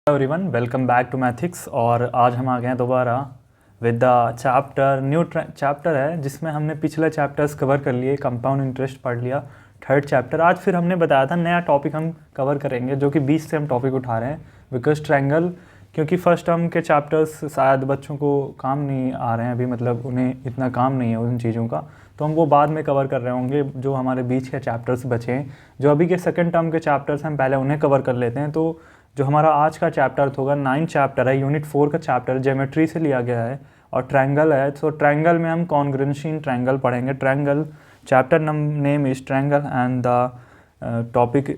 Everyone, welcome back to Mathics. और आज हम आ गए हैं दोबारा with the chapter new chapter है जिसमें हमने पिछले चैप्टर्स कवर कर लिए। कंपाउंड इंटरेस्ट पढ़ लिया, थर्ड चैप्टर। आज फिर हमने बताया था नया टॉपिक हम कवर करेंगे जो कि 20 से हम टॉपिक उठा रहे हैं बिकॉज ट्रायंगल, क्योंकि फर्स्ट टर्म के चैप्टर्स शायद बच्चों को काम नहीं आ रहे हैं अभी, मतलब उन्हें इतना काम नहीं है उन चीज़ों का, तो हम वो बाद में कवर कर रहे होंगे। जो हमारे बीच के चैप्टर्स बचे हैं, जो अभी के सेकेंड टर्म के चैप्टर्स हम पहले उन्हें कवर कर लेते हैं। तो जो हमारा आज का चैप्टर होगा 9 चैप्टर है, यूनिट 4 का चैप्टर, ज्योमेट्री से लिया गया है और ट्रायंगल है। तो ट्रायंगल में हम कॉन्ग्रुएंसी इन ट्रायंगल पढ़ेंगे। Triangle chapter name is triangle and the topic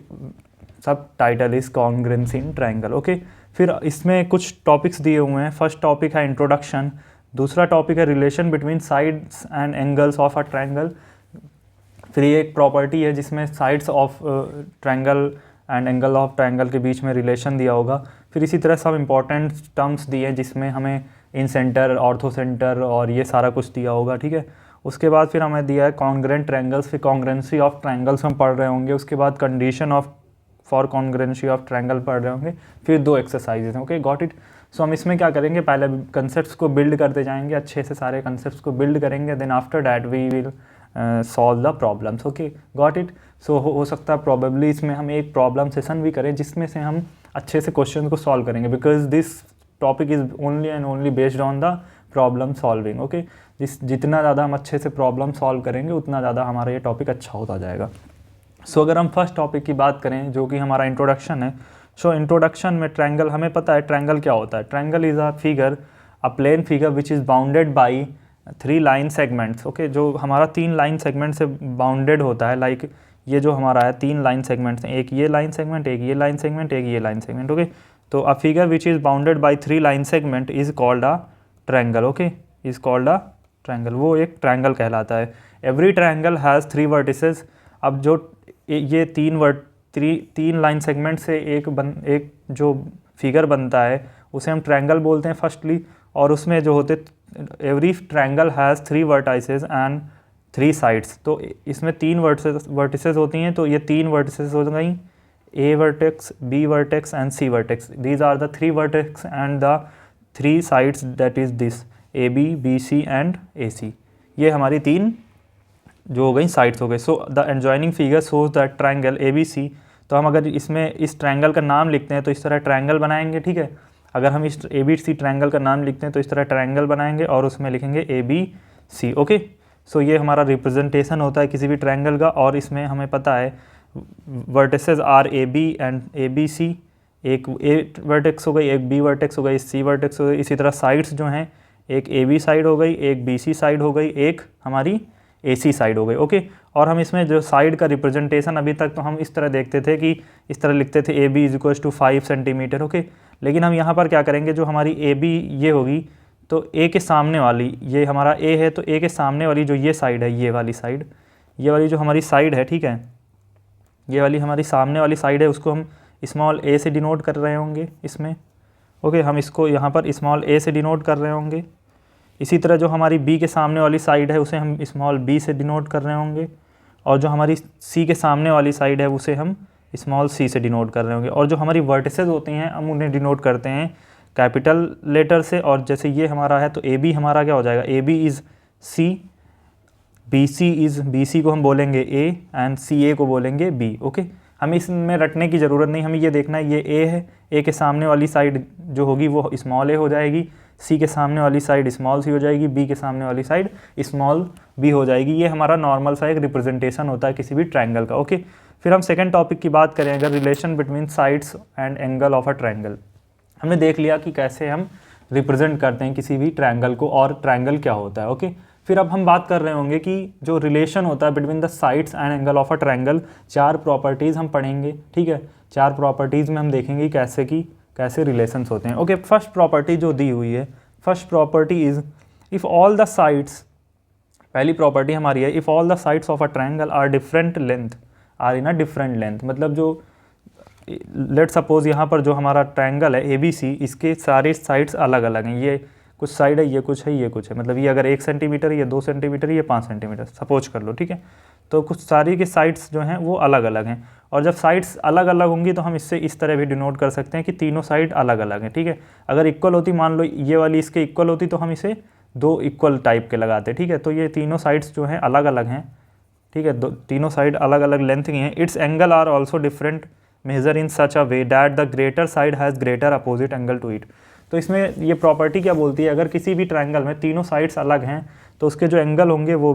sub title is congruency in triangle. Okay, फिर इसमें कुछ टॉपिक्स दिए हुए हैं। फर्स्ट टॉपिक है इंट्रोडक्शन, दूसरा टॉपिक है relation between sides and angles of a triangle. फिर ये एक प्रॉपर्टी है जिसमें sides of triangle and angle of triangle के बीच में रिलेशन दिया होगा। फिर इसी तरह सब इंपॉर्टेंट टर्म्स दिए हैं जिसमें हमें इन सेंटर, ऑर्थो सेंटर और ये सारा कुछ दिया होगा, ठीक है। उसके बाद फिर हमें दिया है कॉन्ग्रुएंट ट्रायंगल्स, फिर कॉन्ग्रुएंसी ऑफ ट्रायंगल्स हम पढ़ रहे होंगे। उसके बाद condition of for congruency of triangle पढ़ रहे होंगे। फिर 2 एक्सरसाइजेज हैं। Okay, got it. सो हम इसमें क्या करेंगे, पहले कंसेप्ट्स को बिल्ड करते जाएंगे, अच्छे से सारे कंसेप्ट्स को बिल्ड करेंगे, then after that we will solve the problems. Okay, got it. So हो सकता है प्रॉबेबली इसमें हम एक प्रॉब्लम सेशन भी करें जिसमें से हम अच्छे से क्वेश्चन को सॉल्व करेंगे, because this topic is only and only based on the problem solving. Okay, जितना ज़्यादा हम अच्छे से प्रॉब्लम सॉल्व करेंगे उतना ज़्यादा हमारा ये टॉपिक अच्छा होता जाएगा। सो अगर हम फर्स्ट टॉपिक की बात करें जो कि हमारा इंट्रोडक्शन है, सो इंट्रोडक्शन में ट्रायंगल, हमें पता है ट्रायंगल क्या होता है। Triangle is a figure, a plane figure which is bounded by 3 line segments. Okay, जो हमारा 3 लाइन सेगमेंट से बाउंडेड होता है, लाइक ये जो हमारा है 3 लाइन सेगमेंट्स हैं, एक ये लाइन सेगमेंट, एक ये लाइन सेगमेंट, एक ये लाइन सेगमेंट। ओके, तो a figure which is bounded by 3 line segment is called a triangle. Okay, is called a triangle, वो एक ट्रायंगल कहलाता है। Every triangle has 3 vertices. अब जो ये 3 लाइन सेगमेंट से एक जो फिगर बनता है उसे हम ट्रायंगल बोलते हैं फर्स्टली। और उसमें जो होते, every triangle has 3 vertices and 3 sides. तो इसमें 3 वर्टिसेस होती हैं, तो ये 3 वर्टिसेस हो गई, A vertex, B vertex and C vertex. These are the 3 vertex and the 3 sides, that is this A B, B C and A C. ये हमारी 3 जो हो गई साइड्स हो गई। So the adjoining figure shows that triangle A B C. तो हम अगर इसमें इस ट्रायंगल का नाम लिखते हैं तो इस तरह ट्रायंगल बनाएंगे, ठीक है। अगर हम इस ए बी सी ट्रायंगल का नाम लिखते हैं तो इस तरह ट्रायंगल बनाएंगे और उसमें लिखेंगे ए बी सी। ओके, सो ये हमारा रिप्रेजेंटेशन होता है किसी भी ट्रायंगल का। और इसमें हमें पता है vertices are A B and A B C. एक ए वर्टेक्स हो गई, एक बी वर्टेक्स हो गई, सी वर्टेक्स हो गई। इसी तरह साइड्स जो हैं, एक ए बी साइड हो गई, एक बी सी साइड हो गई, एक हमारी ए सी साइड हो गई। ओके, और हम इसमें जो साइड का रिप्रेजेंटेशन, अभी तक तो हम इस तरह देखते थे कि इस तरह लिखते थे A B is equals to 5 centimeter. Okay, लेकिन हम यहाँ पर क्या करेंगे, जो हमारी ए बी ये होगी, तो ए के सामने वाली, ये हमारा ए है, तो ए के सामने वाली जो ये साइड है, ये वाली साइड, ये वाली जो हमारी साइड है, ठीक है, ये वाली हमारी सामने वाली साइड है, उसको हम स्मॉल ए से डिनोट कर रहे होंगे इसमें। ओके, हम इसको यहाँ पर स्मॉल ए से डिनोट कर रहे होंगे। इसी तरह जो हमारी बी के सामने वाली साइड है उसे हम स्मॉल बी से डिनोट कर रहे होंगे, और जो हमारी सी के सामने वाली साइड है उसे हम स्मॉल सी से डिनोट कर रहे होंगे। और जो हमारी वर्टिसेस होती हैं हम उन्हें डिनोट करते हैं कैपिटल लेटर से। और जैसे ये हमारा है तो ए बी हमारा क्या हो जाएगा, A B is C, B C is, B C को हम बोलेंगे ए एंड सी ए को बोलेंगे बी। ओके, हमें इसमें रटने की ज़रूरत नहीं, हमें ये देखना है ये ए है, ए के सामने वाली साइड जो होगी वो स्मॉल ए हो जाएगी, सी के सामने वाली साइड स्मॉल सी हो जाएगी, बी के सामने वाली साइड स्मॉल बी हो जाएगी। ये हमारा नॉर्मल सा एक रिप्रेजेंटेशन होता है किसी भी ट्रायंगल का। ओके, फिर हम सेकंड टॉपिक की बात करें, अगर relation between sides and angle of a triangle. हमने देख लिया कि कैसे हम रिप्रेजेंट करते हैं किसी भी ट्रायंगल को और ट्रायंगल क्या होता है। ओके, फिर अब हम बात कर रहे होंगे कि जो रिलेशन होता है between the sides and angle of a triangle, 4 properties हम पढ़ेंगे, ठीक है। 4 प्रॉपर्टीज़ में हम देखेंगे कैसे रिलेशंस होते हैं। ओके, फर्स्ट प्रॉपर्टी जो दी हुई है, first property is if all the sides, पहली प्रॉपर्टी हमारी है, if all the sides of a triangle are different length, are in a different length. मतलब जो लेट सपोज यहाँ पर जो हमारा ट्रायंगल है ए बी सी, इसके सारे साइड्स अलग अलग हैं, ये कुछ साइड है, ये कुछ है, ये कुछ है, मतलब ये अगर 1 सेंटीमीटर, ये 2 सेंटीमीटर, ये 5 सेंटीमीटर सपोज कर लो, ठीक है। तो कुछ सारी की साइड्स जो हैं वो अलग अलग हैं, और जब साइड्स अलग अलग होंगी तो हम इससे इस तरह भी डिनोट कर सकते हैं कि तीनों साइड अलग अलग हैं, ठीक है। अगर इक्वल होती, मान लो ये वाली इसके इक्वल होती, तो हम इसे दो इक्वल टाइप के लगाते, ठीक है। तो ये तीनों साइड्स जो हैं अलग अलग हैं, ठीक है, तीनों साइड अलग अलग लेंथ की हैं। Its angle are also different measure in such a way that the greater side has greater opposite angle to it. तो इसमें ये प्रॉपर्टी क्या बोलती है, अगर किसी भी ट्रायंगल में तीनों साइड्स अलग हैं तो उसके जो एंगल होंगे वो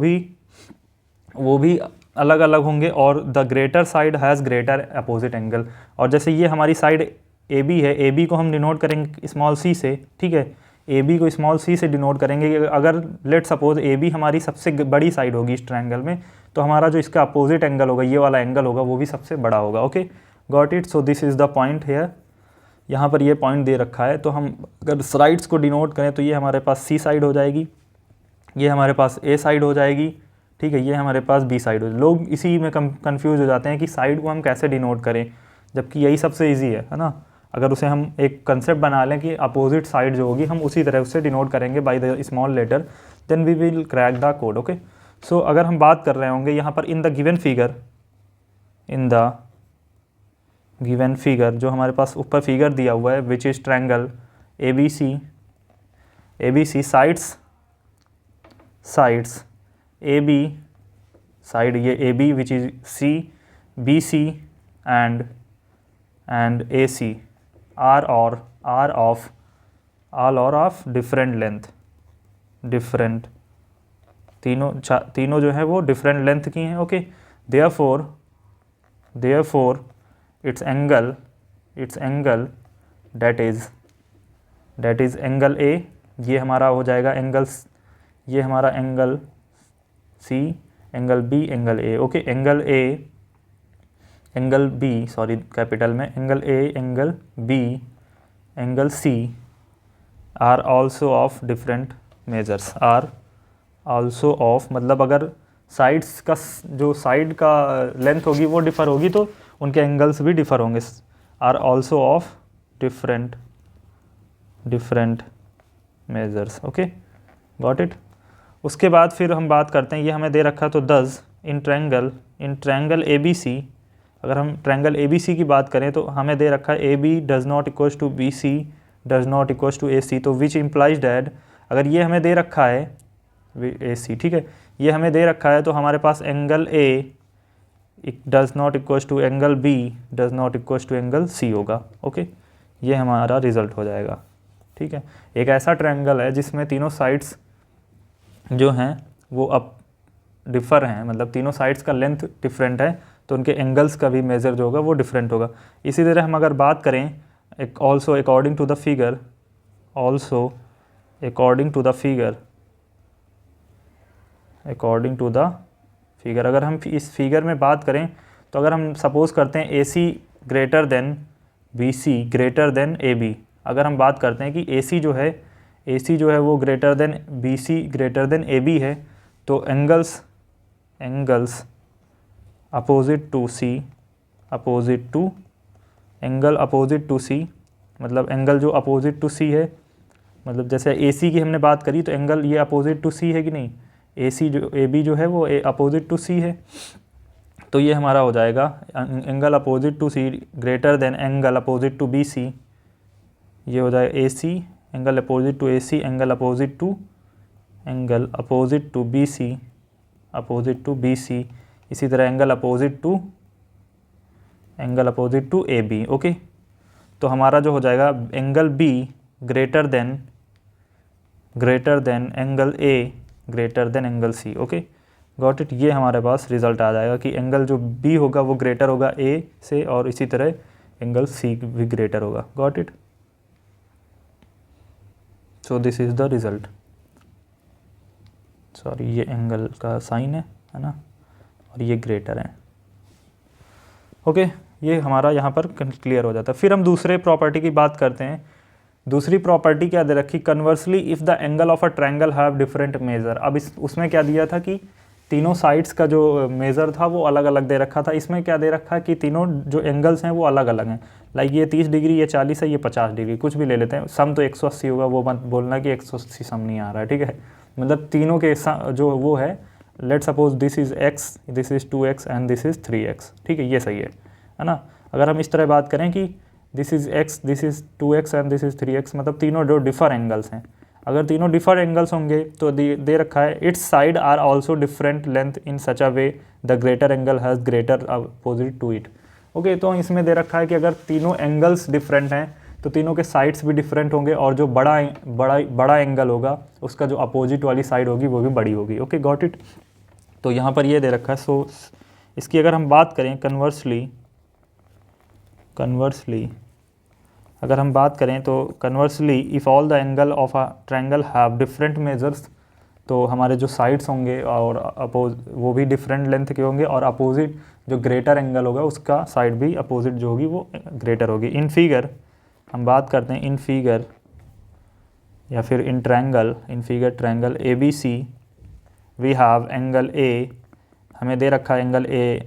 भी अलग अलग होंगे, और the greater side has greater opposite angle. और जैसे ये हमारी साइड ए बी है, ए बी को हम डिनोट करेंगे स्मॉल सी से, ठीक है, ए बी को स्मॉल सी से डिनोट करेंगे। अगर लेट सपोज ए बी हमारी सबसे बड़ी साइड होगी इस ट्रायंगल में, तो हमारा जो इसका अपोजिट एंगल होगा, ये वाला एंगल होगा, वो भी सबसे बड़ा होगा। Okay, got it. So this is the point here, यहाँ पर ये पॉइंट दे रखा है। तो हम अगर साइड्स को डिनोट करें तो ये हमारे पास सी साइड हो जाएगी, ये हमारे पास ए साइड हो जाएगी, ठीक है, ये हमारे पास बी साइड हो जाएगी। लोग इसी में कंफ्यूज हो जाते हैं कि साइड को हम कैसे डिनोट करें, जबकि यही सबसे ईजी है ना। अगर उसे हम एक कंसेप्ट बना लें कि अपोजिट साइड जो होगी हम उसी तरह उससे डिनोट करेंगे by the small letter, then we will crack the code. Okay, so अगर हम बात कर रहे होंगे यहाँ पर इन द गिवन फिगर, जो हमारे पास ऊपर फिगर दिया हुआ है, which is triangle A B C, sides A B side, ये A B which is C, B C and A C are of different length, तीनों जो है वो डिफरेंट लेंथ की हैं। Okay, therefore its angle that is angle A, ये हमारा हो जाएगा एंगल्स, ये हमारा angle C, angle B, angle A. Okay, angle B, sorry capital में, angle A, angle B, angle C R also of different measures, are also of, मतलब अगर sides का जो साइड का लेंथ होगी वो डिफ़र होगी तो उनके एंगल्स भी डिफ़र होंगे, are also of different measures. Okay, got it. उसके बाद फिर हम बात करते हैं, ये हमें दे रखा, तो दस in triangle A B C, अगर हम ट्रायंगल ए बी सी की बात करें तो हमें दे रखा है A B does not equals to B C does not equals to A C. तो विच इम्प्लाइज डैट, अगर ये हमें दे रखा है ए सी, ठीक है, ये हमें दे रखा है, तो हमारे पास angle A does not equals to angle B does not equals to angle C होगा। ओके, ये हमारा रिजल्ट हो जाएगा, ठीक है। एक ऐसा ट्रायंगल है जिसमें तीनों साइड्स जो हैं वो अब डिफ़र हैं, मतलब तीनों साइड्स का लेंथ डिफरेंट है, तो उनके एंगल्स का भी मेज़र जो होगा वो डिफरेंट होगा। इसी तरह हम अगर बात करें also according to the figure, अगर हम इस फिगर में बात करें तो अगर हम सपोज़ करते हैं A C greater than B C greater than A B, अगर हम बात करते हैं कि ए सी जो है वो greater than B C greater than A B है, तो एंगल्स अपोजिट टू सी, मतलब एंगल जो अपोजिट टू सी है, मतलब जैसे ए सी की हमने बात करी तो एंगल ये अपोजिट टू सी है कि नहीं, ए बी जो है वो अपोजिट टू सी है, तो ये हमारा हो जाएगा angle opposite to C greater than angle opposite to B C, ये हो जाएगा A C angle opposite to A C angle opposite to B C, इसी तरह angle opposite to A B. Okay, तो हमारा जो हो जाएगा angle B greater than angle A greater than angle C. Okay, got it. ये हमारे पास result आ जाएगा कि एंगल जो बी होगा वो ग्रेटर होगा ए से, और इसी तरह एंगल सी भी ग्रेटर होगा। Got it. So this is the result. Sorry, ये एंगल का साइन है ना, और ये ग्रेटर है। ओके, ये हमारा यहाँ पर क्लियर हो जाता है। फिर हम दूसरे प्रॉपर्टी की बात करते हैं। दूसरी प्रॉपर्टी क्या दे रखी, conversely if the angle of a triangle have different measure. अब उसमें क्या दिया था कि तीनों साइड्स का जो मेज़र था वो अलग अलग दे रखा था। इसमें क्या दे रखा है कि तीनों जो एंगल्स हैं वो अलग अलग हैं, लाइक ये 30 डिग्री, ये 40 है, ये 50 डिग्री, कुछ भी ले लेते हैं। सम तो 180 होगा, वो मत बोलना कि 180 सम नहीं आ रहा है, ठीक है। मतलब तीनों के जो वो है let suppose this is x, this is 2x and this is 3x, ठीक है, ये सही है ना। अगर हम इस तरह बात करें कि this is x, this is 2x and this is 3x, मतलब तीनों जो डिफर एंगल्स हैं, अगर तीनों डिफर एंगल्स होंगे तो दे रखा है its side are also different length in such a way the greater angle has greater opposite to it. Okay, तो इसमें दे रखा है कि अगर तीनों एंगल्स डिफरेंट हैं तो तीनों के साइड्स भी डिफरेंट होंगे, और जो बड़ा एंगल होगा उसका जो अपोजिट वाली साइड होगी वो भी बड़ी होगी। Okay, got it. तो यहाँ पर ये दे रखा है। सो इसकी अगर हम बात करें कन्वर्सली अगर हम बात करें तो conversely if all the angle of a triangle have different measures, तो हमारे जो साइड्स होंगे और वो भी डिफरेंट लेंथ के होंगे, और अपोजिट जो ग्रेटर एंगल होगा उसका साइड भी अपोजिट जो होगी वो ग्रेटर होगी। इन फिगर हम बात करते हैं, इन फिगर या फिर in figure triangle ABC we have angle A, हमें दे रखा है angle A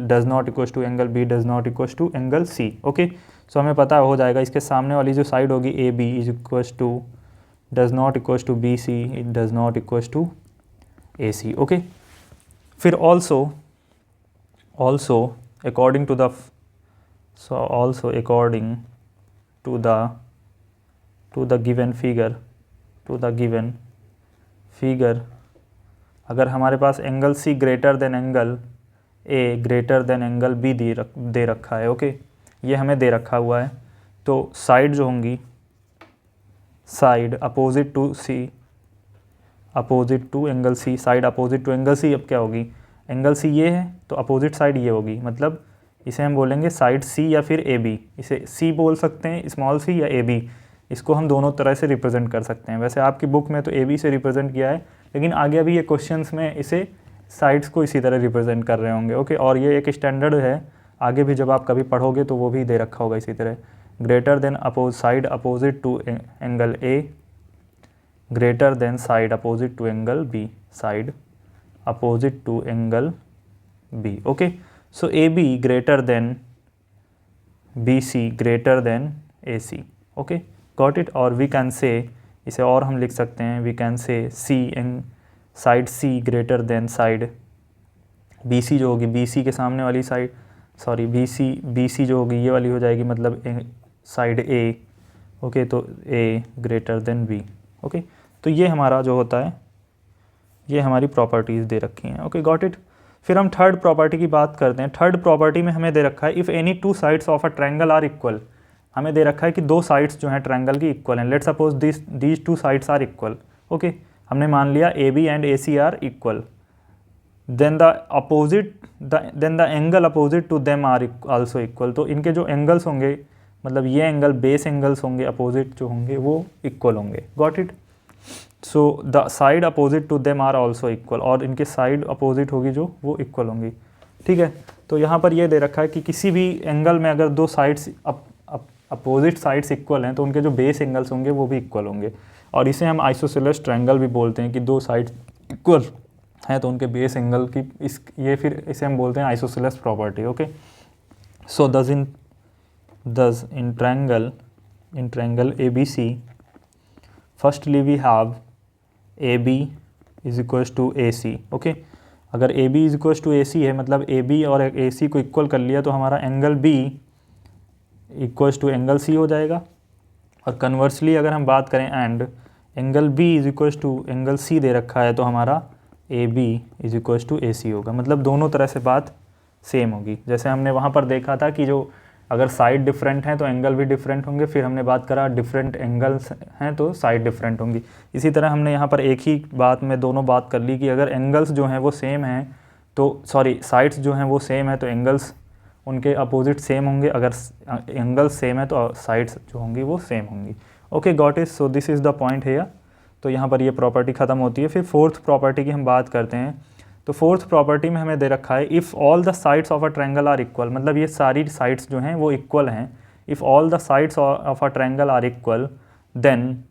does not equals to angle B does not equals to angle C। Okay, so हमें पता हो जाएगा इसके सामने वाली जो साइड होगी AB is equals to does not equals to BC, it does not equals to AC। Okay, फिर also according to the given figure अगर हमारे पास angle C greater than angle A greater than angle B दे रखा है। Okay, ये हमें दे रखा हुआ है, तो साइड जो होंगी, side opposite to angle C, side opposite to angle C, अब क्या होगी, एंगल C ये है तो अपोजिट साइड ये होगी, मतलब इसे हम बोलेंगे साइड C या फिर AB, इसे C बोल सकते हैं, स्मॉल c, या AB, इसको हम दोनों तरह से रिप्रेजेंट कर सकते हैं। वैसे आपकी बुक में तो AB से रिप्रेजेंट किया है, लेकिन आगे अभी ये क्वेश्चंस में इसे साइड्स को इसी तरह रिप्रेजेंट कर रहे होंगे। ओके, और ये एक स्टैंडर्ड है, आगे भी जब आप कभी पढ़ोगे तो वो भी दे रखा होगा इसी तरह, greater than side opposite to angle A greater than side opposite to angle B, side opposite to angle B। Okay, so AB greater than BC greater than AC। Okay, got it. और we can say, इसे और हम लिख सकते हैं, we can say side C greater than side BC जो होगी, BC के सामने वाली साइड, सॉरी BC जो होगी ये वाली हो जाएगी, मतलब साइड A। ओके, तो A greater then B। Okay, तो ये हमारा जो होता है, ये हमारी प्रॉपर्टीज़ दे रखी हैं। Okay, got it. फिर हम थर्ड प्रॉपर्टी की बात करते हैं। थर्ड प्रॉपर्टी में हमें दे रखा है if any two sides of a triangle are equal, हमें दे रखा है कि दो साइड्स जो हैं ट्रायंगल की इक्वल हैं। Let suppose these two sides are equal. Okay, हमने मान लिया AB and AC are equal, then the angle opposite to them are also equal. तो इनके जो एंगल्स होंगे, मतलब ये एंगल बेस एंगल्स होंगे, अपोजिट जो होंगे वो इक्वल होंगे। Got it. So the side opposite to them are also equal, और इनके साइड अपोजिट होगी जो वो इक्वल होंगी। ठीक है, तो यहाँ पर ये दे रखा है कि किसी भी एंगल में अगर दो साइड्स अपोजिट साइड्स इक्वल हैं तो उनके जो बेस एंगल्स होंगे वो भी इक्वल होंगे, और इसे हम आइसोसेलेस ट्रायंगल भी बोलते हैं कि दो साइड्स इक्वल हैं तो उनके बेस एंगल की फिर इसे हम बोलते हैं isosceles property. Okay, so thus in triangle ABC, firstly we have AB is equals to AC। Okay, अगर AB is equals to AC है, मतलब AB और AC को इक्वल कर लिया तो हमारा angle B equals to angle C हो जाएगा। और कन्वर्सली अगर हम बात करें and angle B is equals to angle C दे रखा है तो हमारा AB is equals to AC होगा, मतलब दोनों तरह से बात सेम होगी। जैसे हमने वहाँ पर देखा था कि जो अगर साइड डिफरेंट हैं तो एंगल भी डिफरेंट होंगे, फिर हमने बात करा डिफरेंट एंगल्स हैं तो साइड डिफरेंट होंगी। इसी तरह हमने यहाँ पर एक ही बात में दोनों बात कर ली कि अगर एंगल्स जो हैं वो सेम हैं तो साइड्स जो हैं वो सेम है तो एंगल्स उनके अपोजिट सेम होंगे, अगर एंगल्स सेम है तो साइड्स जो होंगी वो सेम होंगी। Okay, got it. So this is the point है। तो यहाँ पर ये प्रॉपर्टी ख़त्म होती है। फिर फोर्थ प्रॉपर्टी की हम बात करते हैं। तो फोर्थ प्रॉपर्टी में हमें दे रखा है if all the sides of a triangle are equal, मतलब ये सारी साइड्स जो हैं वो इक्वल हैं। If all the sides of a triangle are equal then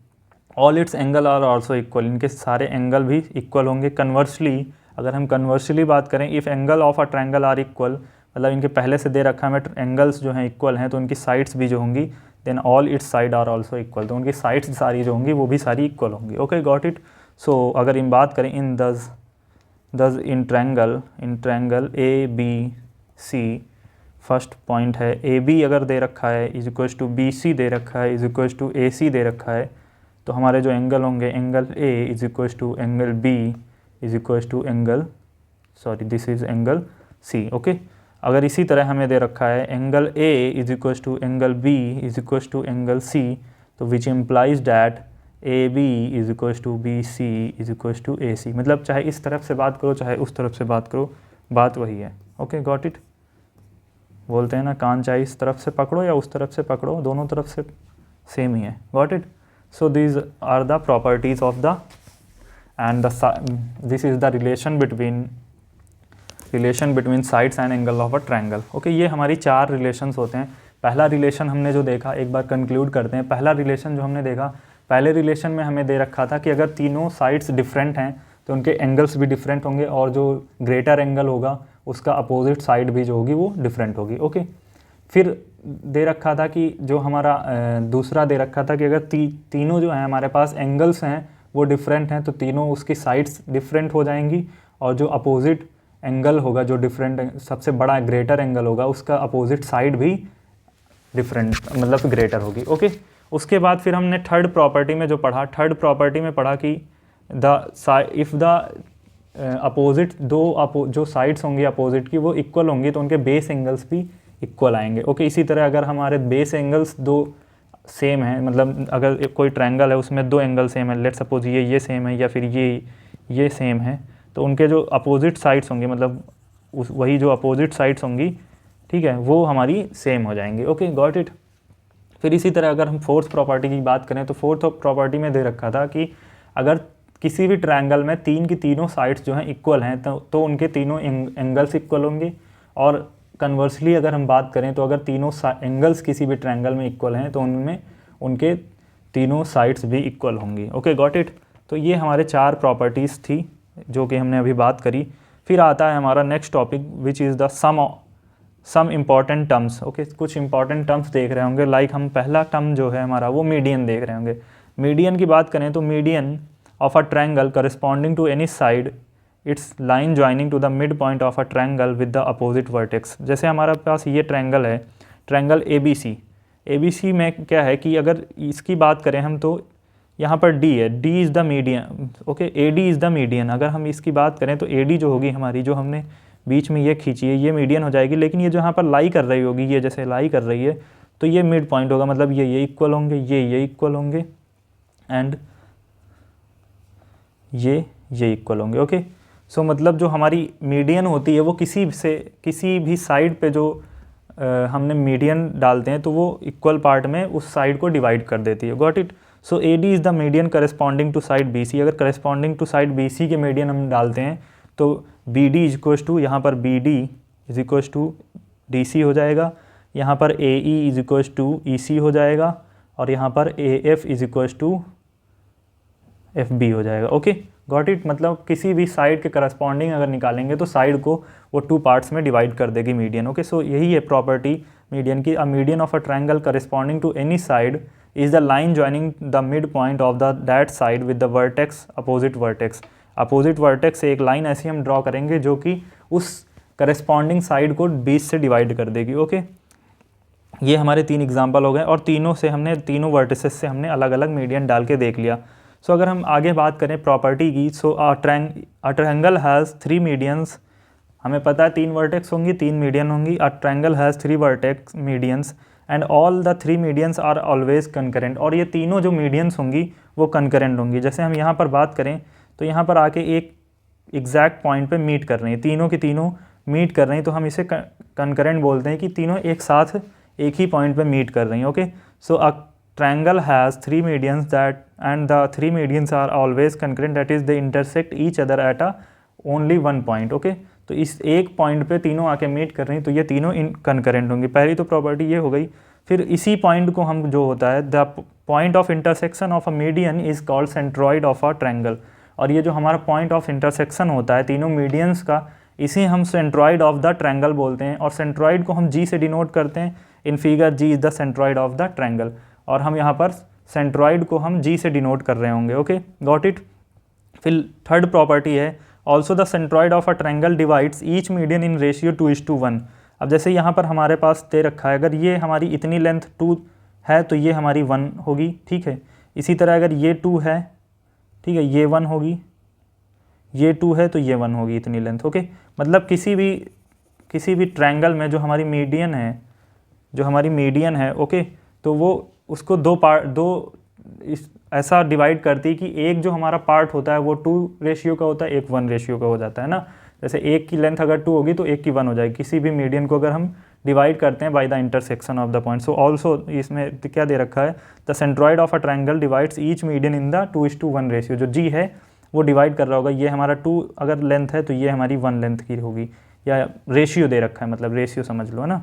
all its angle are also equal, इनके सारे एंगल भी इक्वल होंगे। कन्वर्सली अगर हम कन्वर्सली बात करें, if angle of a triangle are equal, मतलब इनके पहले से दे रखा है हमें एंगल्स जो हैं इक्वल हैं तो उनकी साइड्स भी जो होंगी then all its side are also equal, तो उनकी साइड्स सारी जो होंगी वो भी सारी इक्वल होंगी। Okay, got it. सो अगर इन बात करें in this this in triangle A B C, first point है ए बी अगर दे रखा है is equals to B C दे रखा है is equals to A C दे रखा है, तो हमारे जो एंगल होंगे angle A is equals to angle B is equals to angle, sorry this is angle C. Okay, अगर इसी तरह हमें दे रखा है angle A is equals to angle B is equals to angle C, तो which implies that A B is equals to B C is equals to A C. मतलब चाहे इस तरफ से बात करो चाहे उस तरफ से बात करो, बात वही है। Okay, got it. बोलते हैं ना कान चाहे इस तरफ से पकड़ो या उस तरफ से पकड़ो, दोनों तरफ से सेम ही है। Got it. So these are the properties of the and this is the relation between sides and angle of a triangle. Okay, ये हमारी चार रिलेशंस होते हैं। पहला रिलेशन हमने जो देखा, एक बार कंक्लूड करते हैं। पहला रिलेशन जो हमने देखा, पहले रिलेशन में हमें दे रखा था कि अगर तीनों साइड्स डिफरेंट हैं तो उनके एंगल्स भी डिफरेंट होंगे और जो ग्रेटर एंगल होगा उसका अपोजिट साइड भी जो होगी वो डिफरेंट होगी। ओके, फिर दे रखा था कि जो हमारा दूसरा दे रखा था कि अगर तीनों जो हैं हमारे पास एंगल्स हैं वो डिफरेंट हैं तो तीनों उसकी साइड्स डिफरेंट हो जाएंगी, और जो अपोजिट एंगल होगा, जो डिफरेंट सबसे बड़ा ग्रेटर एंगल होगा, उसका अपोजिट साइड भी डिफरेंट मतलब ग्रेटर होगी। ओके, उसके बाद फिर हमने थर्ड प्रॉपर्टी में जो पढ़ा, थर्ड प्रॉपर्टी में पढ़ा कि इफ़ द अपोजिट जो साइड्स होंगी अपोजिट की वो इक्वल होंगी तो उनके बेस एंगल्स भी इक्वल आएंगे। ओके, इसी तरह अगर हमारे बेस एंगल्स दो सेम हैं, मतलब अगर कोई ट्रायंगल है उसमें दो एंगल सेम है, लेट्स सपोज ये सेम है या फिर ये सेम है, तो उनके जो अपोजिट साइड्स होंगे मतलब वही जो अपोजिट साइड्स होंगी, ठीक है, वो हमारी सेम हो जाएंगी। Okay, got it. फिर इसी तरह अगर हम फोर्थ प्रॉपर्टी की बात करें तो फोर्थ प्रॉपर्टी में दे रखा था कि अगर किसी भी ट्रायंगल में तीनों साइड्स जो हैं इक्वल हैं तो उनके तीनों एंगल्स इक्वल होंगे, और कन्वर्सली अगर हम बात करें तो अगर तीनों एंगल्स किसी भी ट्रायंगल में इक्वल हैं तो उनमें उनके तीनों साइड्स भी इक्वल होंगी। Okay, got it. तो ये हमारे चार प्रॉपर्टीज़ थी जो कि हमने अभी बात करी। फिर आता है हमारा next topic which is the sum important terms. Okay, कुछ इंपॉर्टेंट टर्म्स देख रहे होंगे, लाइक हम पहला टर्म जो है हमारा वो मीडियन देख रहे होंगे। मीडियन की बात करें तो median of a triangle corresponding to any side its line joining to the mid point of a triangle with the opposite vertex. जैसे हमारे पास ये ट्रायंगल है, ट्रायंगल ए बी सी में क्या है कि अगर इसकी बात करें हम तो यहाँ पर डी है, D is the median. Okay, A D is the median. अगर हम इसकी बात करें तो ए डी जो होगी हमारी, जो हमने बीच में ये खींची है, ये मीडियन हो जाएगी, लेकिन ये जो यहाँ पर लाई कर रही होगी, ये जैसे लाई कर रही है तो ये मिड पॉइंट होगा, मतलब ये इक्वल होंगे, ये इक्वल होंगे एंड ये इक्वल होंगे। ओके, सो मतलब जो हमारी मीडियन होती है वो किसी भी साइड पे जो हमने मीडियन डालते हैं तो वो इक्वल पार्ट में उस साइड को डिवाइड कर देती है। Got it. So A D is the median corresponding to side B C. अगर corresponding to side B C के मीडियन हम डालते हैं तो B D is equals to, यहाँ पर B D is equals to D C हो जाएगा, यहाँ पर A E is equals to E C हो जाएगा, और यहाँ पर A F is equals to F B हो जाएगा। Okay, got it. मतलब किसी भी साइड के करस्पॉन्डिंग अगर निकालेंगे तो साइड को वो टू पार्ट्स में डिवाइड कर देगी मीडियन। ओके, सो यही है प्रॉपर्टी मीडियन की। A median of a triangle corresponding to any side is the line joining the mid point of the that side with the vertex opposite vertex. Opposite vertex से एक line ऐसी हम draw करेंगे जो कि उस corresponding side को बीच से डिवाइड कर देगी। ओके, ये हमारे तीन एग्जाम्पल हो गए और तीनों वर्टिसेस से हमने अलग अलग मीडियन डाल के देख लिया। सो अगर हम आगे बात करें प्रॉपर्टी की, so a triangle has 3 medians. हमें पता है 3 वर्टेक्स होंगी, 3 मीडियन होंगी। A triangle has 3 vertex medians and all the 3 medians are always concurrent. और ये तीनों जो मीडियंस होंगी वो कंकरेंट होंगी। जैसे हम यहाँ पर बात करें तो यहाँ पर आके एक एग्जैक्ट पॉइंट पे मीट कर रही हैं, तीनों की तीनों मीट कर रही हैं, तो हम इसे कंकरेंट बोलते हैं कि तीनों एक साथ एक ही पॉइंट पे मीट कर रही हैं। Okay, so a triangle has 3 medians and the 3 medians are always concurrent, that is they intersect each other at a only one point. Okay, तो इस एक पॉइंट पे तीनों आके मीट कर रही हैं तो ये तीनों कंकरेंट होंगी। पहली तो प्रॉपर्टी ये हो गई। फिर इसी पॉइंट को हम जो होता है the point of intersection of a median is called centroid of a triangle. और ये जो हमारा पॉइंट ऑफ इंटरसेक्शन होता है तीनों मीडियंस का, इसी हम सेंट्रॉइड ऑफ द ट्रायंगल बोलते हैं। और सेंट्रॉइड को हम जी से डिनोट करते हैं। In figure G is the centroid of the triangle, और हम यहाँ पर सेंट्रॉइड को हम जी से डिनोट कर रहे होंगे। Okay, got it. फिर थर्ड प्रॉपर्टी है also the centroid of a triangle divides each median in ratio 2:1। अब जैसे यहाँ पर हमारे पास दे रखा है, अगर ये हमारी इतनी लेंथ 2 है तो ये हमारी 1 होगी, ठीक है। इसी तरह अगर ये 2 है, ठीक है, ये 1 होगी, ये 2 है तो ये 1 होगी, इतनी लेंथ, ओके। मतलब किसी भी ट्रायंगल में जो हमारी मीडियन है, ओके, तो वो उसको ऐसा डिवाइड करती है कि एक जो हमारा पार्ट होता है वो 2 रेशियो का होता है, एक 1 रेशियो का हो जाता है ना। जैसे एक की लेंथ अगर 2 होगी तो एक की 1 हो जाएगी, किसी भी मीडियन को अगर हम डिवाइड करते हैं by the intersection of the point. So also इसमें क्या दे रखा है, the centroid of a triangle divides each median in the 2:1 ratio. जो जी है वो डिवाइड कर रहा होगा, ये हमारा 2 अगर लेंथ है तो ये हमारी 1 लेंथ की होगी, या रेशियो दे रखा है, मतलब रेशियो समझ लो ना,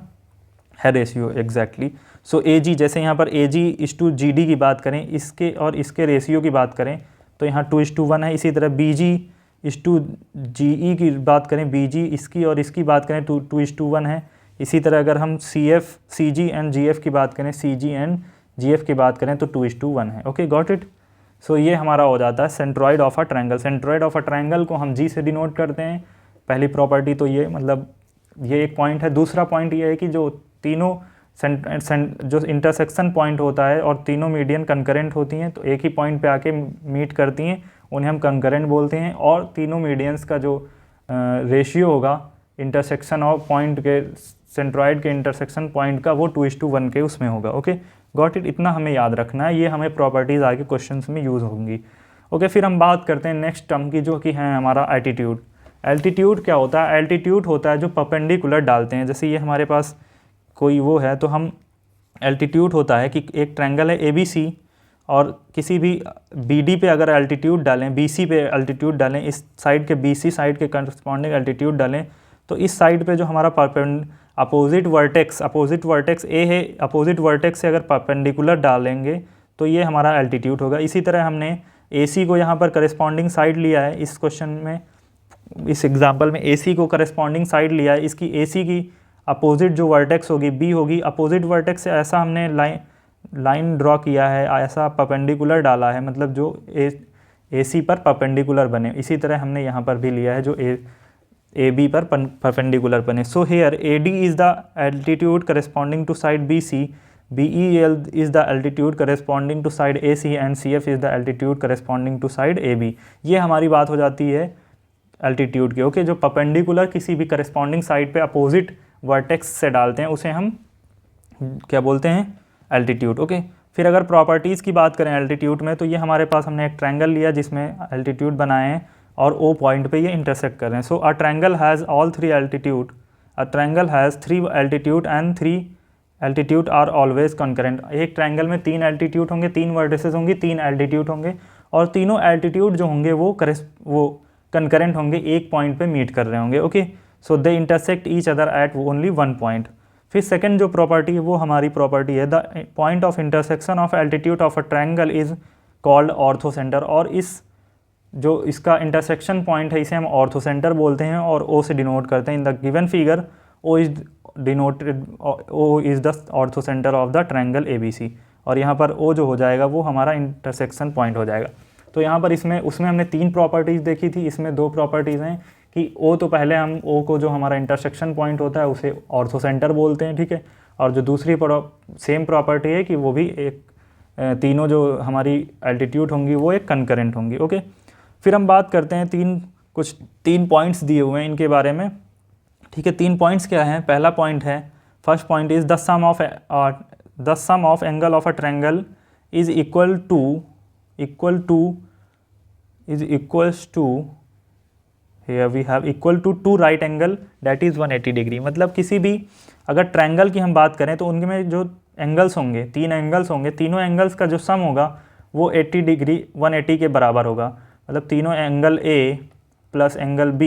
है रेशियो एग्जैक्टली। सो ए जी, जैसे यहाँ पर AG:GD की बात करें, इसके और इसके रेशियो की बात करें तो यहाँ 2:1 है। इसी तरह BG:GE की बात करें, BG इसकी और इसकी बात करें 2:1 है। इसी तरह अगर हम CG एंड GF की बात करें, CG एंड GF की बात करें तो 2:1 है, ओके, गॉट इट। सो ये हमारा हो जाता है centroid of a triangle. Centroid of a triangle को हम G से डिनोट करते हैं। पहली प्रॉपर्टी तो ये, मतलब ये एक पॉइंट है। दूसरा पॉइंट ये है कि जो तीनों जो इंटरसेक्शन पॉइंट होता है और तीनों मीडियन कंकरेंट होती हैं, तो एक ही पॉइंट पे आके मीट करती हैं, उन्हें हम कंकरेंट बोलते हैं। और तीनों मीडियंस का जो रेशियो होगा इंटरसेक्शन ऑफ पॉइंट के, सेंट्रॉइड के इंटरसेक्शन पॉइंट का, वो 2:1 के उसमें होगा, ओके, गॉट इट। इतना हमें याद रखना है, ये हमें प्रॉपर्टीज़ आगे क्वेश्चंस में यूज़ होंगी, ओके। फिर हम बात करते हैं नेक्स्ट टर्म की, जो कि है हमारा एल्टीट्यूड। एल्टीट्यूड क्या होता है? एल्टीट्यूड होता है जो परपेंडिकुलर डालते हैं। जैसे ये हमारे पास कोई वो है, तो हम एल्टीट्यूड होता है कि एक ट्रायंगल है ABC, और किसी भी BD पे अगर एल्टीट्यूड डालें, BC पे एल्टीट्यूड डालें, इस साइड के BC साइड के करस्पॉन्डिंग एल्टीट्यूड डालें, तो इस साइड पे जो हमारा अपोजिट वर्टेक्स A है, अपोजिट वर्टेक्स से अगर परपेंडिकुलर डालेंगे तो ये हमारा एल्टीट्यूड होगा। इसी तरह हमने AC को यहाँ पर करस्पॉन्डिंग साइड लिया है, इस क्वेश्चन में, इस एग्जाम्पल में AC को करस्पॉन्डिंग साइड लिया है। इसकी AC की अपोजिट जो वर्टेक्स होगी B होगी। अपोजिट वर्टेक्स से ऐसा हमने लाइन ड्रॉ किया है, ऐसा परपेंडिकुलर डाला है, मतलब जो AC पर परपेंडिकुलर बने। इसी तरह हमने यहाँ पर भी लिया है जो AB पर परपेंडिकुलर बने। So here AD is the altitude corresponding to side BC, BE is the altitude corresponding to side AC and CF is the altitude corresponding to side AB। ये हमारी बात हो जाती है एल्टीट्यूड की, ओके। जो परपेंडिकुलर किसी भी करस्पॉन्डिंग साइड पे अपोजिट वर्टेक्स से डालते हैं उसे हम क्या बोलते हैं? Altitude, okay. फिर अगर प्रॉपर्टीज़ की बात करें एल्टीट्यूड में, तो ये हमारे पास हमने एक ट्रायंगल लिया जिसमें एल्टीट्यूड बनाए हैं और O पॉइंट पे ये इंटरसेक्ट कर रहे हैं। So a triangle has all 3 altitude, a triangle has 3 altitude and 3 altitude are always concurrent. एक ट्रायंगल में 3 एल्टीट्यूड होंगे, 3 वर्टिसेस होंगी, 3 एल्टीट्यूड होंगे, और तीनों एल्टीट्यूड जो होंगे वो कंकरेंट होंगे, एक पॉइंट पे मीट कर रहे होंगे, okay. So they intersect each other at only 1 point. फिर सेकंड जो प्रॉपर्टी है वो हमारी प्रॉपर्टी है, the point of intersection of altitude of a triangle is called orthocentre. और जो इसका इंटरसेक्शन पॉइंट है इसे हम ऑर्थोसेंटर बोलते हैं और O से डिनोट करते हैं। In the given figure O is the orthocentre of the triangle ABC, और यहाँ पर O जो हो जाएगा वो हमारा इंटरसेक्शन पॉइंट हो जाएगा। तो यहाँ पर उसमें हमने 3 प्रॉपर्टीज़ देखी थी, इसमें 2 प्रॉपर्टीज़ हैं कि O तो पहले हम O को जो हमारा इंटरसेक्शन पॉइंट होता है उसे ऑर्थोसेंटर बोलते हैं, ठीक है। और जो दूसरी सेम प्रॉपर्टी है कि वो भी एक तीनों जो हमारी एल्टीट्यूड होंगी वो एक कंकरेंट होंगी, ओके। फिर हम बात करते हैं 3 पॉइंट्स दिए हुए हैं इनके बारे में, ठीक है। 3 पॉइंट्स क्या हैं? पहला पॉइंट है, first point is the sum of angle of a triangle is equal to here we have equal to 2 right angle that is 180 degree. मतलब किसी भी अगर ट्रायंगल की हम बात करें तो उनके में जो एंगल्स होंगे, 3 एंगल्स होंगे, तीनों एंगल्स का जो सम होगा वो 80 डिग्री 180 के बराबर होगा। मतलब तीनों angle A plus angle B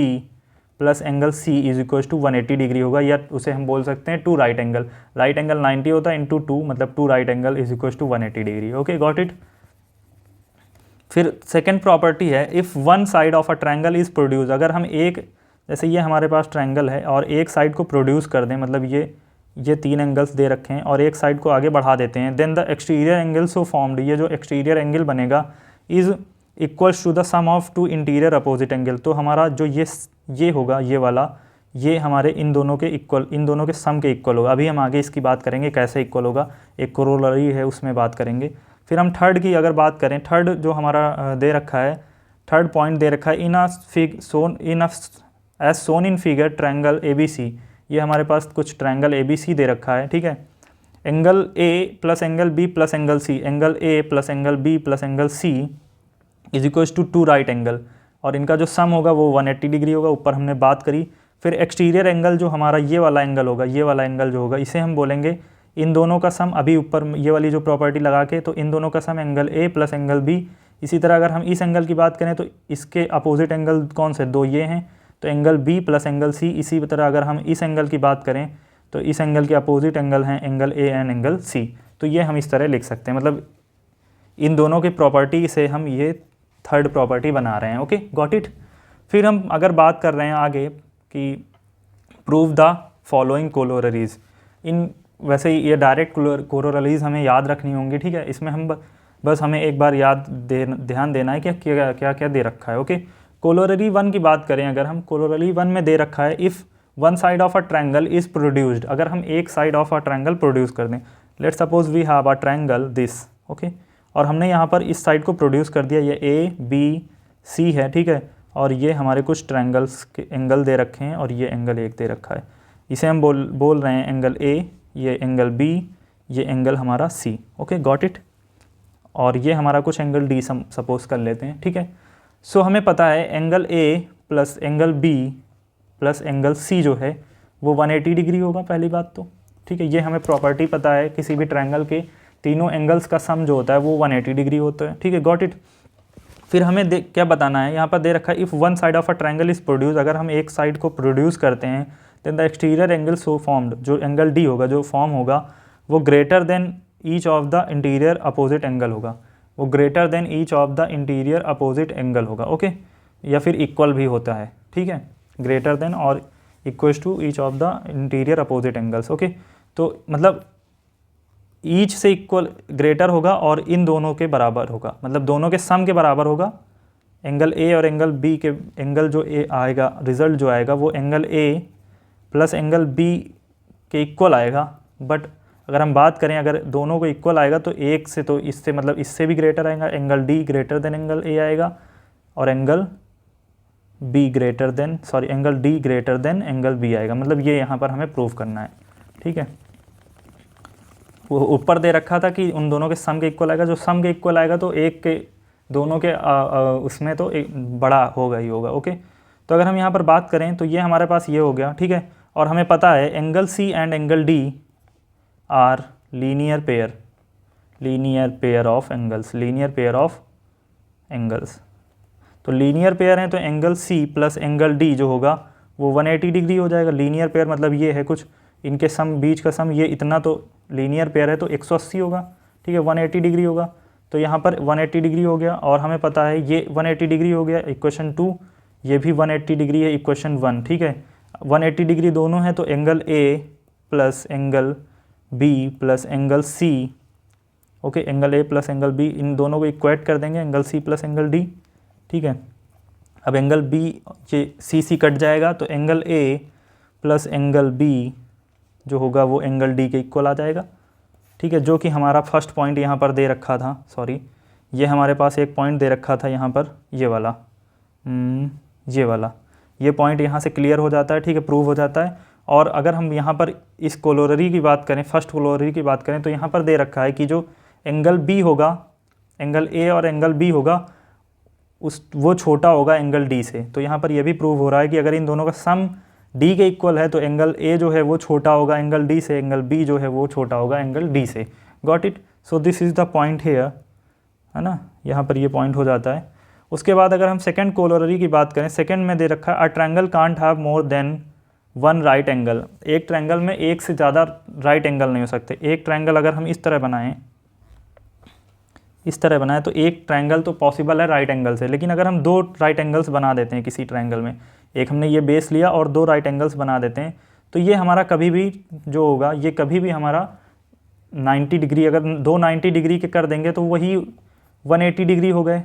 plus angle C is equal to 180 degree होगा, या उसे हम बोल सकते हैं 2 राइट एंगल। राइट एंगल 90 होता है इंटू 2, मतलब 2 right angle is equal to 180 degree, okay, got it. फिर सेकेंड प्रॉपर्टी है, if one side of a triangle is produce. अगर हम जैसे ये हमारे पास ट्रायंगल है और एक साइड को प्रोड्यूस कर दें, मतलब ये 3 एंगल्स दे रखे हैं और एक साइड को आगे बढ़ा देते हैं, then the exterior angle so formed, ये जो एक्सटीरियर एंगल बनेगा is equals to the sum of two interior opposite angle. तो हमारा जो ये होगा, ये वाला, ये हमारे इन दोनों के इक्वल, इन दोनों के सम के इक्वल होगा। अभी हम आगे इसकी बात करेंगे कैसे इक्वल होगा, एक कोरोलरी है उसमें बात करेंगे। फिर हम थर्ड की अगर बात करें, थर्ड जो हमारा दे रखा है, थर्ड पॉइंट दे रखा है, as shown in figure triangle ABC। ये हमारे पास कुछ ट्रायंगल ABC दे रखा है, ठीक है। Angle A plus angle B plus angle C, angle A plus angle B plus angle C is equals to 2 right angle, और इनका जो सम होगा वो 180 डिग्री होगा, ऊपर हमने बात करी। फिर एक्सटीरियर एंगल जो हमारा ये वाला एंगल होगा, ये वाला एंगल जो होगा, इसे हम बोलेंगे इन दोनों का सम। अभी ऊपर ये वाली जो प्रॉपर्टी लगा के, तो इन दोनों का sum angle A plus angle B। इसी तरह अगर हम इस एंगल की बात करें तो इसके अपोजिट एंगल कौन से, दो ये हैं, तो angle B plus angle C। इसी तरह अगर हम इस एंगल की बात करें तो इस एंगल के अपोजिट एंगल हैं angle A and angle C। तो ये हम इस तरह लिख सकते हैं, मतलब इन दोनों की प्रॉपर्टी से हम ये थर्ड प्रॉपर्टी बना रहे हैं। Okay, got it. फिर हम अगर बात कर रहे हैं आगे कि प्रूव द फॉलोइंग कोरोलरीज। इन वैसे ही ये डायरेक्ट कोरोलरीज हमें याद रखनी होंगी, ठीक है। इसमें हम बस हमें एक बार ध्यान देना है कि क्या क्या दे रखा है। ओके, कोरोलरी 1 की बात करें, अगर हम कोरोलरी 1 में दे रखा है, if one side of a triangle is produced. अगर हम एक side of a triangle produce कर दें, let suppose we have a triangle this, okay, और हमने यहाँ पर इस साइड को प्रोड्यूस कर दिया, ये A B C है, ठीक है, और ये हमारे कुछ ट्रायंगल्स के एंगल दे रखे हैं और ये एंगल एक दे रखा है। इसे हम बोल रहे हैं एंगल A, ये एंगल B, ये एंगल हमारा C। Okay, got it. और ये हमारा कुछ एंगल D सपोज कर लेते हैं, ठीक है। सो हमें पता है angle A plus angle B plus angle C जो है वो 180 डिग्री होगा, पहली बात तो, ठीक है। ये हमें प्रॉपर्टी पता है, किसी भी ट्रायंगल के तीनों एंगल्स का सम जो होता है वो 180 डिग्री होता है, ठीक है, गॉट इट। फिर हमें क्या बताना है, यहाँ पर दे रखा है if one side of a triangle is produce. अगर हम एक साइड को प्रोड्यूस करते हैं, then the exterior angle so formed, जो एंगल D होगा, जो फॉर्म होगा, वो greater than each of the interior opposite angle होगा, वो greater than each of the interior opposite angle होगा। ओके, या फिर इक्वल भी होता है, ठीक है, ग्रेटर देन और equals to each of the interior opposite angles. Okay, तो मतलब ईच से इक्वल ग्रेटर होगा और इन दोनों के बराबर होगा, मतलब दोनों के सम के बराबर होगा। एंगल A और एंगल B के एंगल जो A आएगा, रिजल्ट जो आएगा वो angle A plus angle B के इक्वल आएगा। बट अगर हम बात करें, अगर दोनों को इक्वल आएगा तो एक से, तो इससे मतलब इससे भी ग्रेटर आएगा, angle D greater than angle A आएगा, और angle B greater than, sorry, angle D greater than angle B आएगा। मतलब ये यहाँ पर हमें प्रूव करना है, ठीक है। वो ऊपर दे रखा था कि उन दोनों के सम के इक्वल आएगा, जो सम के इक्वल आएगा तो एक के दोनों के उसमें तो एक बड़ा होगा ही होगा। ओके, तो अगर हम यहाँ पर बात करें तो ये हमारे पास ये हो गया, ठीक है। और हमें पता है angle C and angle D are linear pair of angles, linear pair of angles. तो लीनियर पेयर हैं तो angle C plus angle D जो होगा वो 180 डिग्री हो जाएगा। लीनियर पेयर मतलब ये है कुछ इनके सम, बीच का सम ये इतना, तो लीनियर पेयर है तो 180 होगा, ठीक है, 180 डिग्री होगा। तो यहाँ पर 180 डिग्री हो गया, और हमें पता है ये 180 डिग्री हो गया इक्वेशन 2, ये भी 180 डिग्री है इक्वेशन 1, ठीक है। 180 डिग्री दोनों हैं तो angle A plus angle B plus angle C, okay, angle A plus angle B, इन दोनों को इक्वेट कर देंगे, angle C plus angle D, ठीक है। अब एंगल B, ये C कट जाएगा तो angle A plus angle B जो होगा वो एंगल D के इक्वल आ जाएगा, ठीक है। जो कि हमारा फर्स्ट पॉइंट यहाँ पर दे रखा था, सॉरी, ये हमारे पास एक पॉइंट दे रखा था यहाँ पर, ये वाला, ये पॉइंट यहाँ से क्लियर हो जाता है, ठीक है, प्रूव हो जाता है। और अगर हम यहाँ पर इस कोरोलरी की बात करें, फर्स्ट कोरोलरी की बात करें, तो यहाँ पर दे रखा है कि जो एंगल B होगा, एंगल A और एंगल B होगा, वो छोटा होगा एंगल D से। तो यहाँ पर यह भी प्रूव हो रहा है कि अगर इन दोनों का सम D के इक्वल है तो एंगल A जो है वो छोटा होगा एंगल D से, एंगल B जो है वो छोटा होगा एंगल D से। Got it. So this is the point here, है ना, यहाँ पर ये पॉइंट हो जाता है। उसके बाद अगर हम सेकंड कोरोलरी की बात करें, सेकंड में दे रखा है a triangle can't have more than one right angle. एक ट्रायंगल में एक से ज़्यादा राइट एंगल नहीं हो सकते। एक ट्रायंगल अगर हम इस तरह बनाएं, तो एक ट्रायंगल तो पॉसिबल है राइट एंगल से, लेकिन अगर हम दो राइट एंगल्स बना देते हैं किसी ट्रायंगल में, एक हमने ये बेस लिया और दो राइट एंगल्स बना देते हैं, तो ये हमारा कभी भी जो होगा, ये कभी भी हमारा 90 डिग्री, अगर दो 90 डिग्री के कर देंगे तो वही 180 डिग्री हो गए,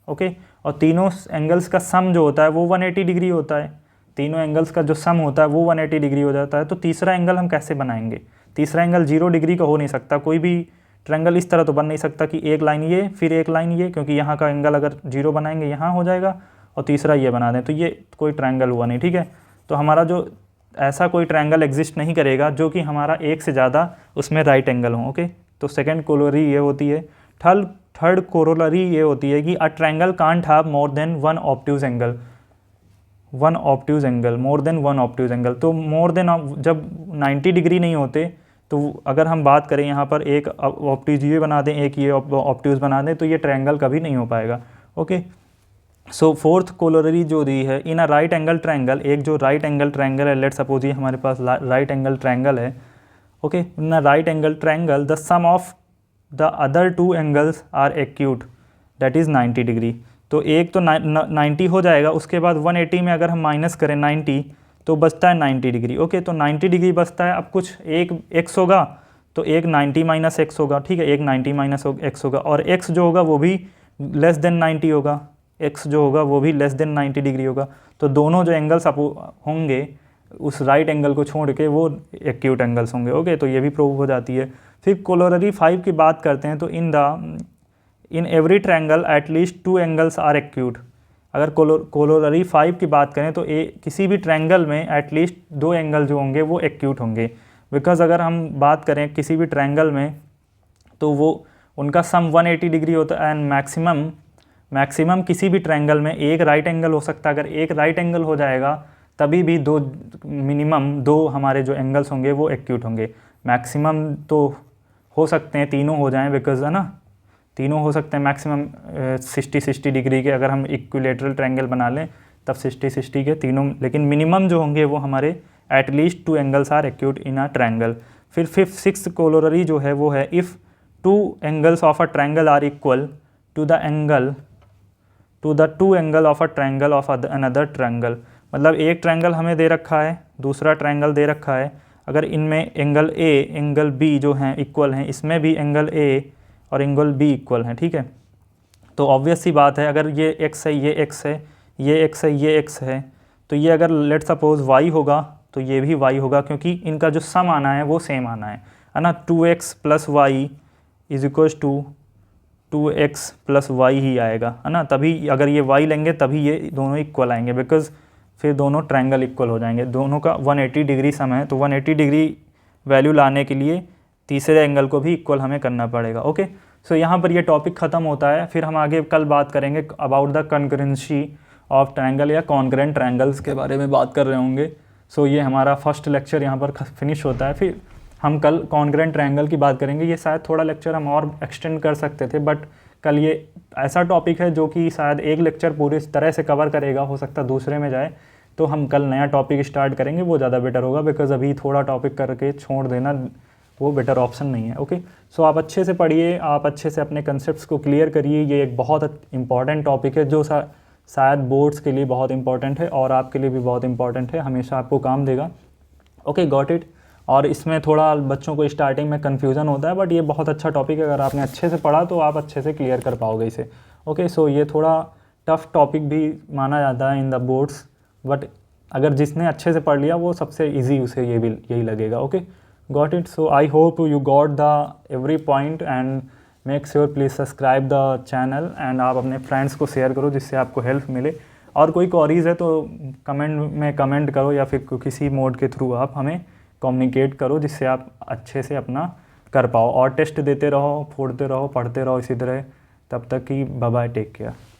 ओके, और तीनों एंगल्स का सम जो होता है वो 180 डिग्री होता है, तीनों एंगल्स का जो सम होता है वो 180 डिग्री हो जाता है। तो तीसरा एंगल हम कैसे बनाएंगे? तीसरा एंगल 0 डिग्री का हो नहीं सकता, कोई भी ट्रायंगल इस तरह तो बन नहीं सकता कि एक लाइन ये फिर एक लाइन ये, क्योंकि यहाँ का एंगल अगर 0 बनाएंगे यहाँ हो जाएगा और तीसरा ये बना दें तो ये कोई ट्रायंगल हुआ नहीं, ठीक है। तो हमारा जो ऐसा कोई ट्रायंगल एग्जिस्ट नहीं करेगा जो कि हमारा एक से ज़्यादा उसमें राइट एंगल हो, ओके। तो सेकेंड कोरोलरी ये होती है। थर्ड कोरोलरी ये होती है कि a triangle can't have more than one obtuse angle, more than one obtuse angle. तो मोर देन जब 90 डिग्री नहीं होते तो अगर हम बात करें यहाँ पर एक ऑब्ट्यूज ये बना दें, एक ये ऑब्ट्यूज बना दें, तो ये ट्रायंगल कभी नहीं हो पाएगा, ओके। सो फोर्थ कोरोलरी जो दी है, in a right angle triangle, एक जो राइट एंगल ट्रायंगल है, लेट सपोज ये हमारे पास राइट एंगल ट्रायंगल है, okay. In a right angle triangle the sum of the other two angles are acute, that is 90 degree. तो एक तो 90 हो जाएगा, उसके बाद 180 में अगर हम माइनस करें 90 तो बचता है 90 डिग्री, ओके। तो 90 डिग्री बचता है। अब कुछ एक एक्स होगा तो एक 90 माइनस एक्स होगा, ठीक है, एक 90 माइनस एक्स होगा, और एक्स जो होगा वो भी लेस देन 90 होगा, एक्स जो होगा वो भी लेस देन 90 डिग्री होगा। तो दोनों जो एंगल्स होंगे उस राइट एंगल को छोड़ के वो एक्यूट एंगल्स होंगे, ओके। तो ये भी प्रूव हो जाती है। फिर कोरोलरी 5 की बात करते हैं, तो in every triangle at least 2 angles are acute. अगर कोरोलरी 5 की बात करें तो किसी भी ट्रायंगल में एट लीस्ट 2 एंगल जो होंगे वो एक्यूट होंगे। बिकॉज अगर हम बात करें किसी भी ट्रायंगल में तो वो उनका सम 180 डिग्री होता है, एंड मैक्सिमम किसी भी ट्रायंगल में एक राइट एंगल हो सकता है। अगर एक राइट एंगल हो जाएगा तभी भी मिनिमम दो हमारे जो एंगल्स होंगे वो एक्यूट होंगे। मैक्सिमम तो हो सकते हैं तीनों हो जाएं, बिकॉज है ना, तीनों हो सकते हैं मैक्सिमम 60 डिग्री के। अगर हम इक्विलेटरल ट्रायंगल बना लें तब 60 के तीनों, लेकिन मिनिमम जो होंगे वो हमारे at least 2 angles are acute in a triangle. फिर सिक्स्थ कोरोलरी जो है वो है, if 2 angles of a triangle are equal to the 2 angle of a triangle of another triangle. मतलब एक ट्रायंगल हमें दे रखा है, दूसरा ट्रायंगल दे रखा है, अगर इनमें एंगल ए एंगल बी जो हैं इक्वल हैं, इसमें भी एंगल ए और एंगल बी इक्वल हैं, ठीक है। तो ऑब्वियस सी बात है, अगर ये एक्स है, ये एक्स है, ये एक्स है, ये एक्स है, तो ये अगर लेट सपोज वाई होगा तो ये भी वाई होगा, क्योंकि इनका जो सम आना है वो सेम आना है ना। 2x plus y is equals to 2x plus y ही आएगा, है ना। तभी अगर ये y लेंगे तभी ये दोनों इक्वल आएंगे, बिकॉज फिर दोनों ट्रायंगल इक्वल हो जाएंगे। दोनों का 180 डिग्री सम है, तो 180 डिग्री वैल्यू लाने के लिए तीसरे एंगल को भी इक्वल हमें करना पड़ेगा, ओके। सो यहाँ पर ये टॉपिक ख़त्म होता है। फिर हम आगे कल बात करेंगे about the concurrency of triangle या कॉन्करेंट ट्रायंगल्स के बारे में बात कर रहे होंगे। सो ये हमारा फर्स्ट लेक्चर यहाँ पर फिनिश होता है। फिर हम कल कॉन्करेंट ट्रायंगल की बात करेंगे। ये शायद थोड़ा लेक्चर हम और एक्सटेंड कर सकते थे, बट कल ये ऐसा टॉपिक है जो कि शायद एक लेक्चर पूरी तरह से कवर करेगा, हो सकता है दूसरे में जाए। तो हम कल नया टॉपिक स्टार्ट करेंगे, वो ज़्यादा बेटर होगा, बिकॉज अभी थोड़ा टॉपिक करके छोड़ देना वो बेटर ऑप्शन नहीं है, ओके। सो आप अच्छे से पढ़िए, आप अच्छे से अपने कंसेप्ट्स को क्लियर करिए। ये एक बहुत इंपॉर्टेंट टॉपिक है जो शायद बोर्ड्स के लिए बहुत इंपॉर्टेंट है और आपके लिए भी बहुत इंपॉर्टेंट है, हमेशा आपको काम देगा, ओके, गॉट इट। और इसमें थोड़ा बच्चों को स्टार्टिंग में कन्फ्यूज़न होता है, बट ये बहुत अच्छा टॉपिक है। अगर आपने अच्छे से पढ़ा तो आप अच्छे से क्लियर कर पाओगे इसे, ओके। सो ये थोड़ा टफ टॉपिक भी माना जाता है इन द बोर्ड्स, बट अगर जिसने अच्छे से पढ़ लिया वो सबसे ईजी उसे यही लगेगा, okay, got it. So I hope you got the every point and make sure please subscribe the channel and आप अपने फ्रेंड्स को शेयर करो जिससे आपको हेल्प मिले। और कोई क्वेरीज है तो कमेंट में कमेंट करो या फिर किसी मोड के थ्रू आप हमें कम्युनिकेट करो जिससे आप अच्छे से अपना कर पाओ। और टेस्ट देते रहो, फोड़ते रहो, पढ़ते रहो इसी तरह। तब तक कि बाय बाय, टेक केयर।